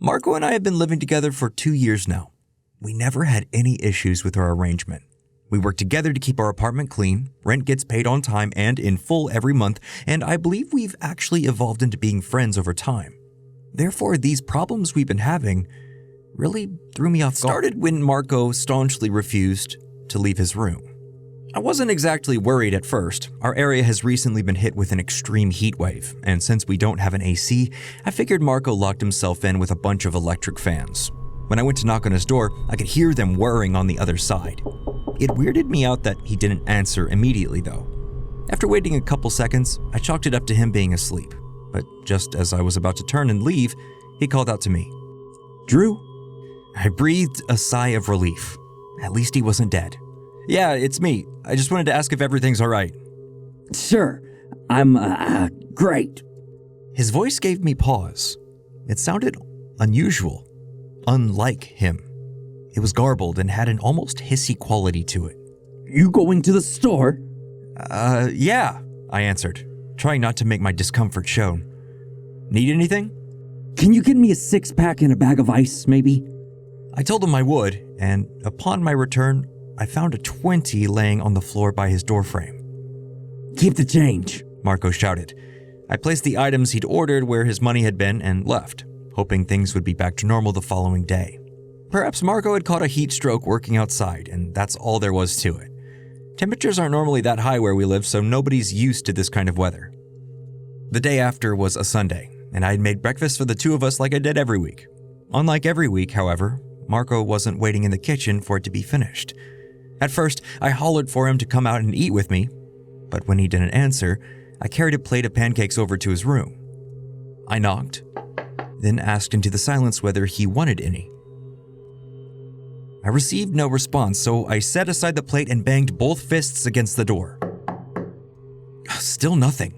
Marco and I have been living together for 2 years now. We never had any issues with our arrangement. We work together to keep our apartment clean, rent gets paid on time and in full every month, and I believe we've actually evolved into being friends over time. Therefore, these problems we've been having really threw me off guard. Started when Marco staunchly refused to leave his room. I wasn't exactly worried at first. Our area has recently been hit with an extreme heat wave, and since we don't have an AC, I figured Marco locked himself in with a bunch of electric fans. When I went to knock on his door, I could hear them whirring on the other side. It weirded me out that he didn't answer immediately though. After waiting a couple seconds, I chalked it up to him being asleep. But just as I was about to turn and leave, he called out to me. "Drew?" I breathed a sigh of relief. At least he wasn't dead. "Yeah, it's me. I just wanted to ask if everything's all right." "Sure, I'm, great." His voice gave me pause. It sounded unusual, unlike him. It was garbled and had an almost hissy quality to it. "You going to the store?" Yeah, I answered, trying not to make my discomfort shown. "Need anything?" "Can you get me a 6-pack and a bag of ice, maybe?" I told him I would, and upon my return, I found a 20 laying on the floor by his doorframe. "Keep the change," Marco shouted. I placed the items he'd ordered where his money had been and left, hoping things would be back to normal the following day. Perhaps Marco had caught a heat stroke working outside, and that's all there was to it. Temperatures aren't normally that high where we live, so nobody's used to this kind of weather. The day after was a Sunday, and I had made breakfast for the two of us like I did every week. Unlike every week, however, Marco wasn't waiting in the kitchen for it to be finished. At first, I hollered for him to come out and eat with me, but when he didn't answer, I carried a plate of pancakes over to his room. I knocked, then asked into the silence whether he wanted any. I received no response, so I set aside the plate and banged both fists against the door. Still nothing.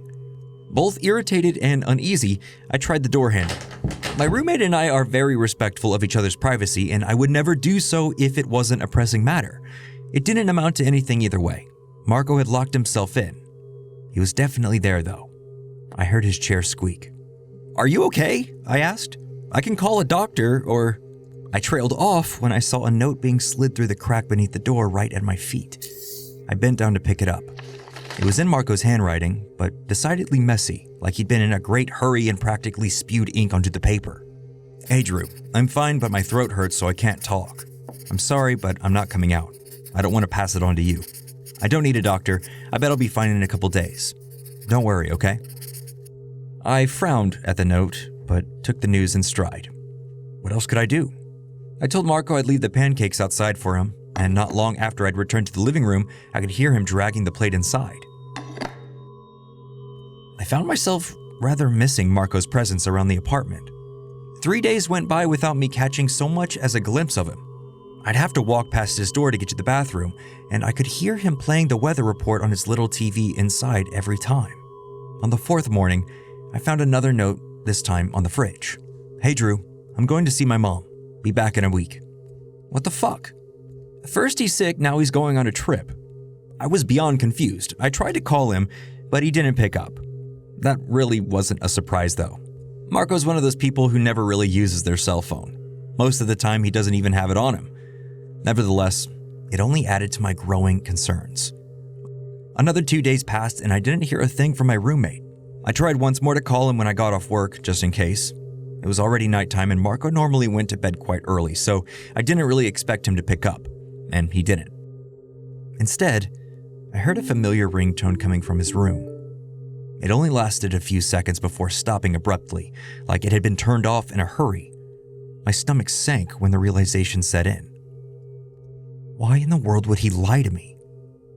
Both irritated and uneasy, I tried the door handle. My roommate and I are very respectful of each other's privacy, and I would never do so if it wasn't a pressing matter. It didn't amount to anything either way. Marco had locked himself in. He was definitely there, though. I heard his chair squeak. "Are you okay?" I asked. "I can call a doctor, or..." I trailed off when I saw a note being slid through the crack beneath the door right at my feet. I bent down to pick it up. It was in Marco's handwriting, but decidedly messy, like he'd been in a great hurry and practically spewed ink onto the paper. "Hey Drew, I'm fine, but my throat hurts so I can't talk. I'm sorry, but I'm not coming out. I don't want to pass it on to you. I don't need a doctor. I bet I'll be fine in a couple days. Don't worry, okay?" I frowned at the note, but took the news in stride. What else could I do? I told Marco I'd leave the pancakes outside for him, and not long after I'd returned to the living room, I could hear him dragging the plate inside. I found myself rather missing Marco's presence around the apartment. 3 days went by without me catching so much as a glimpse of him. I'd have to walk past his door to get to the bathroom, and I could hear him playing the weather report on his little TV inside every time. On the 4th morning, I found another note, this time on the fridge. "Hey Drew, I'm going to see my mom. Be back in a week." What the fuck? First he's sick, now he's going on a trip. I was beyond confused. I tried to call him, but he didn't pick up. That really wasn't a surprise though. Marco's one of those people who never really uses their cell phone. Most of the time he doesn't even have it on him. Nevertheless, it only added to my growing concerns. Another 2 days passed and I didn't hear a thing from my roommate. I tried once more to call him when I got off work, just in case. It was already nighttime and Marco normally went to bed quite early, so I didn't really expect him to pick up, and he didn't. Instead, I heard a familiar ringtone coming from his room. It only lasted a few seconds before stopping abruptly, like it had been turned off in a hurry. My stomach sank when the realization set in. Why in the world would he lie to me?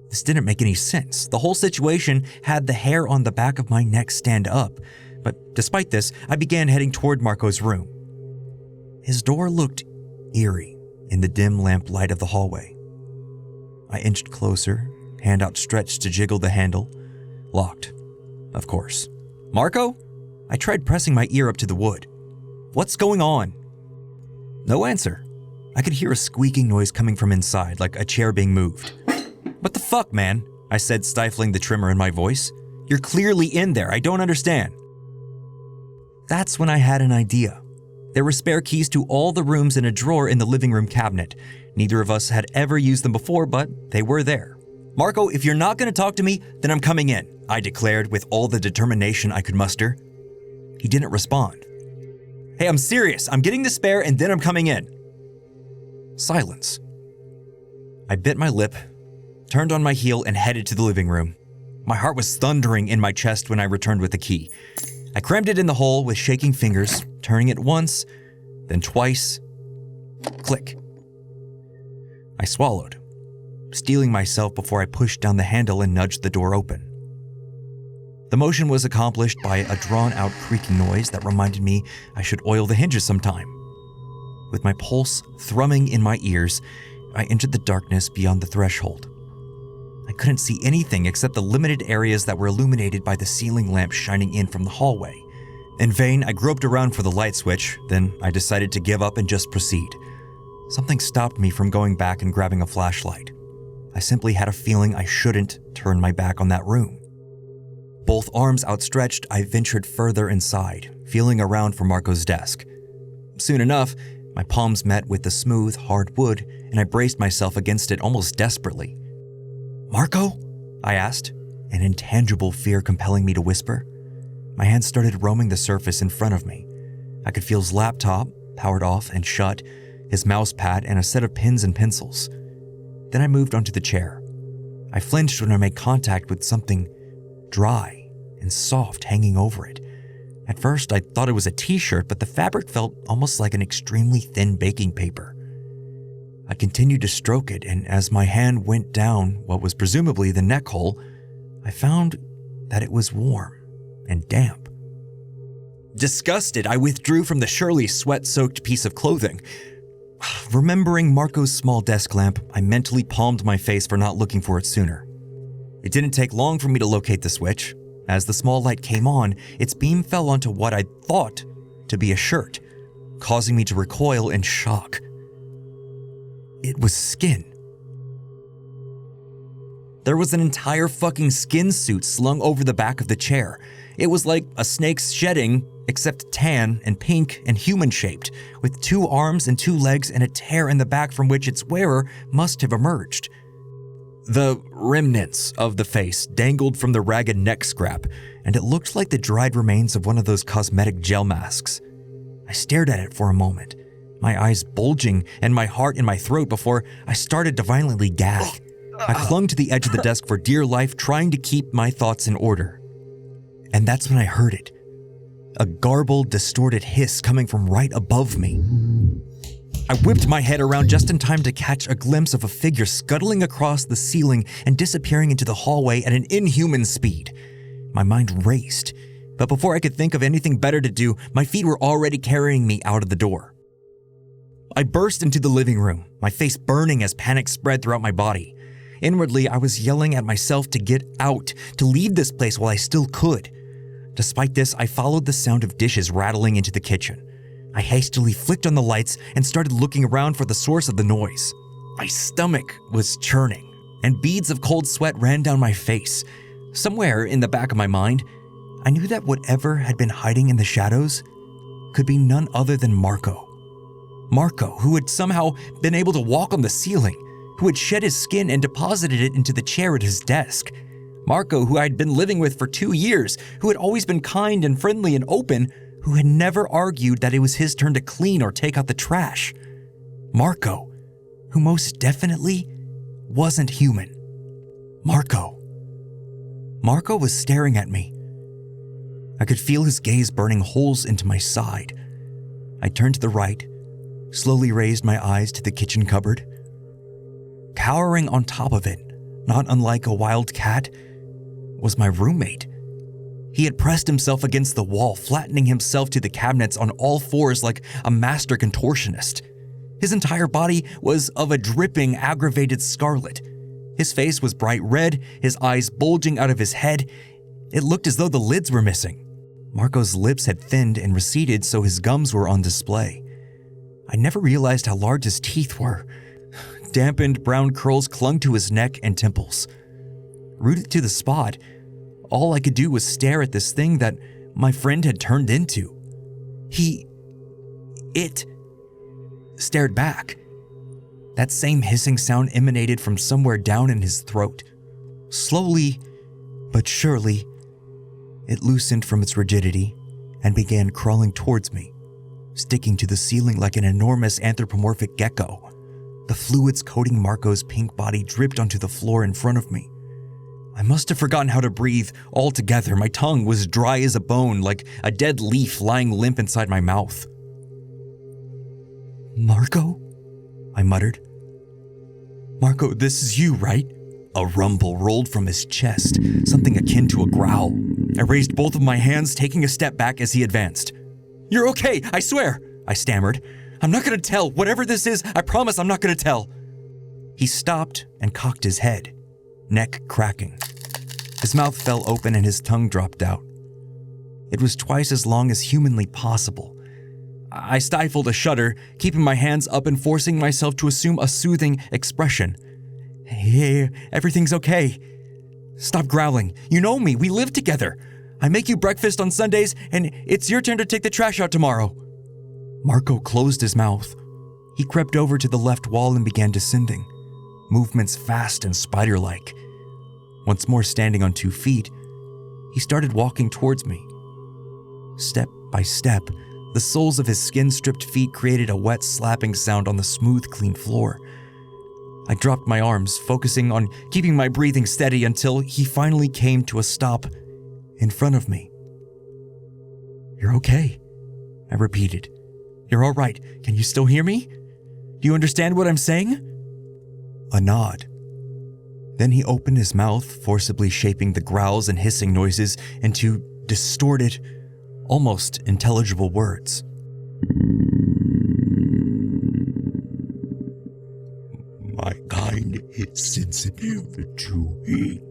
This didn't make any sense. The whole situation had the hair on the back of my neck stand up, but despite this, I began heading toward Marco's room. His door looked eerie in the dim lamplight of the hallway. I inched closer, hand outstretched to jiggle the handle. Locked, of course. "Marco?" I tried pressing my ear up to the wood. "What's going on?" No answer. I could hear a squeaking noise coming from inside, like a chair being moved. "What the fuck, man?" I said, stifling the tremor in my voice. "You're clearly in there. I don't understand." That's when I had an idea. There were spare keys to all the rooms in a drawer in the living room cabinet. Neither of us had ever used them before, but they were there. "Marco, if you're not going to talk to me, then I'm coming in," I declared with all the determination I could muster. He didn't respond. "Hey, I'm serious. I'm getting the spare and then I'm coming in." Silence. I bit my lip, turned on my heel, and headed to the living room. My heart was thundering in my chest when I returned with the key. I crammed it in the hole with shaking fingers, turning it once, then twice. Click. I swallowed, steeling myself before I pushed down the handle and nudged the door open. The motion was accomplished by a drawn-out creaking noise that reminded me I should oil the hinges sometime. With my pulse thrumming in my ears, I entered the darkness beyond the threshold. I couldn't see anything except the limited areas that were illuminated by the ceiling lamp shining in from the hallway. In vain, I groped around for the light switch, then I decided to give up and just proceed. Something stopped me from going back and grabbing a flashlight. I simply had a feeling I shouldn't turn my back on that room. Both arms outstretched, I ventured further inside, feeling around for Marco's desk. Soon enough, my palms met with the smooth, hard wood, and I braced myself against it almost desperately. "Marco?" I asked, an intangible fear compelling me to whisper. My hands started roaming the surface in front of me. I could feel his laptop, powered off and shut, his mouse pad, and a set of pens and pencils. Then I moved onto the chair. I flinched when I made contact with something dry and soft hanging over it. At first, I thought it was a t-shirt, but the fabric felt almost like an extremely thin baking paper. I continued to stroke it, and as my hand went down what was presumably the neck hole, I found that it was warm and damp. Disgusted, I withdrew from the surely sweat-soaked piece of clothing. Remembering Marco's small desk lamp, I mentally palmed my face for not looking for it sooner. It didn't take long for me to locate the switch. As the small light came on, its beam fell onto what I thought to be a shirt, causing me to recoil in shock. It was skin. There was an entire fucking skin suit slung over the back of the chair. It was like a snake's shedding, except tan and pink and human-shaped, with 2 arms and 2 legs and a tear in the back from which its wearer must have emerged. The remnants of the face dangled from the ragged neck scrap, and it looked like the dried remains of one of those cosmetic gel masks. I stared at it for a moment, my eyes bulging and my heart in my throat before I started to violently gag. I clung to the edge of the desk for dear life, trying to keep my thoughts in order. And that's when I heard it. A garbled, distorted hiss coming from right above me. I whipped my head around just in time to catch a glimpse of a figure scuttling across the ceiling and disappearing into the hallway at an inhuman speed. My mind raced, but before I could think of anything better to do, my feet were already carrying me out of the door. I burst into the living room, my face burning as panic spread throughout my body. Inwardly, I was yelling at myself to get out, to leave this place while I still could. Despite this, I followed the sound of dishes rattling into the kitchen. I hastily flicked on the lights and started looking around for the source of the noise. My stomach was churning, and beads of cold sweat ran down my face. Somewhere in the back of my mind, I knew that whatever had been hiding in the shadows could be none other than Marco. Marco, who had somehow been able to walk on the ceiling, who had shed his skin and deposited it into the chair at his desk. Marco, who I'd been living with for 2 years, who had always been kind and friendly and open, who had never argued that it was his turn to clean or take out the trash. Marco, who most definitely wasn't human. Marco was staring at me. I could feel his gaze burning holes into my side. I turned to the right, slowly raised my eyes to the kitchen cupboard. Cowering on top of it, not unlike a wild cat, was my roommate. He had pressed himself against the wall, flattening himself to the cabinets on all fours like a master contortionist. His entire body was of a dripping, aggravated scarlet. His face was bright red, his eyes bulging out of his head. It looked as though the lids were missing. Marco's lips had thinned and receded, so his gums were on display. I never realized how large his teeth were. Dampened brown curls clung to his neck and temples. Rooted to the spot, all I could do was stare at this thing that my friend had turned into. He it stared back. That same hissing sound emanated from somewhere down in his throat. Slowly, but surely, it loosened from its rigidity and began crawling towards me, sticking to the ceiling like an enormous anthropomorphic gecko. The fluids coating Marco's pink body dripped onto the floor in front of me. I must have forgotten how to breathe altogether. My tongue was dry as a bone, like a dead leaf lying limp inside my mouth. "Marco?" I muttered. "Marco, this is you, right?" A rumble rolled from his chest, something akin to a growl. I raised both of my hands, taking a step back as he advanced. "You're okay, I swear," I stammered. "I'm not gonna tell. Whatever this is, I promise I'm not gonna tell." He stopped and cocked his head, neck cracking. His mouth fell open and his tongue dropped out. It was twice as long as humanly possible. I stifled a shudder, keeping my hands up and forcing myself to assume a soothing expression. "Hey, everything's okay. Stop growling. You know me, we live together. I make you breakfast on Sundays, and it's your turn to take the trash out tomorrow." Marco closed his mouth. He crept over to the left wall and began descending, movements fast and spider-like. Once more standing on 2 feet, he started walking towards me. Step by step, the soles of his skin-stripped feet created a wet slapping sound on the smooth, clean floor. I dropped my arms, focusing on keeping my breathing steady until he finally came to a stop in front of me. "You're okay," I repeated. "You're all right. Can you still hear me? Do you understand what I'm saying?" A nod. Then he opened his mouth, forcibly shaping the growls and hissing noises into distorted, almost intelligible words. "My kind is sensitive to heat.